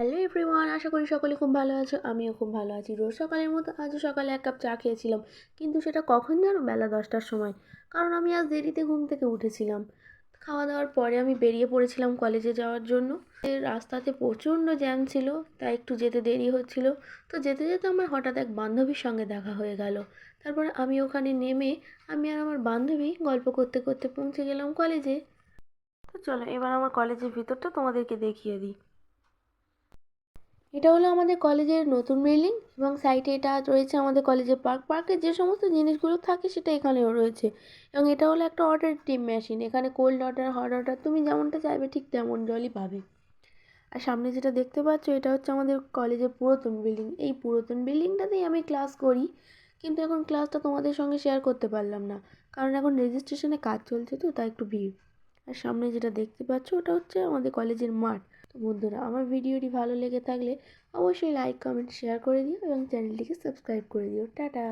Hello everyone, আশা করি সকলে খুব ভালো আছো। আমিও খুব ভালো আছি। রোজ সকালের মতো আজও সকালে এক কাপ চা খেয়েছিলাম, কিন্তু সেটা কখন জানো, বেলা 10টার সময়। কারণ আমি আজ দেরিতে ঘুম থেকে উঠেছিলাম। খাওয়া দাওয়ার পরে আমি বেরিয়ে পড়েছিলাম কলেজে যাওয়ার জন্য। রাস্তাতে প্রচণ্ড জ্যাম ছিল, তাই একটু যেতে দেরি হচ্ছিল। তো যেতে যেতে আমার হঠাৎ এক বান্ধবীর সঙ্গে দেখা হয়ে গেল। তারপরে আমি ওখানে নেমে আমি আর আমার বান্ধবী গল্প করতে করতে পৌঁছে গেলাম কলেজে। তো চলো এবার আমার কলেজের ভিতরটা তোমাদেরকে দেখিয়ে দিই। এটা হলো আমাদের কলেজের নতুন বিল্ডিং এবং সাইডে এটা রয়েছে আমাদের কলেজের পার্কের যে সমস্ত জিনিসগুলো থাকে সেটা এখানেও রয়েছে। এবং এটা হলো একটা অর্ডার টিম মেশিন। এখানে কোল্ড অর্ডার, হট অর্ডার তুমি যেমনটা চাইবে ঠিক তেমন জলই পাবে। আর সামনে যেটা দেখতে পাচ্ছ এটা হচ্ছে আমাদের কলেজের পুরাতন বিল্ডিং। এই পুরাতন বিল্ডিংটাতেই আমি ক্লাস করি, কিন্তু এখন ক্লাসটা তোমাদের সঙ্গে শেয়ার করতে পারলাম না, কারণ এখন রেজিস্ট্রেশনে কাজ চলছে, তো তাই একটু ভিড়। আর সামনে যেটা দেখতে পাচ্ছ ওটা হচ্ছে আমাদের কলেজের মাঠ। তো বন্ধুরা, আমার ভিডিওটি ভালো লেগে থাকলে অবশ্যই লাইক, কমেন্ট, শেয়ার করে দিও এবং চ্যানেলটিকে সাবস্ক্রাইব করে দিও। টাটা।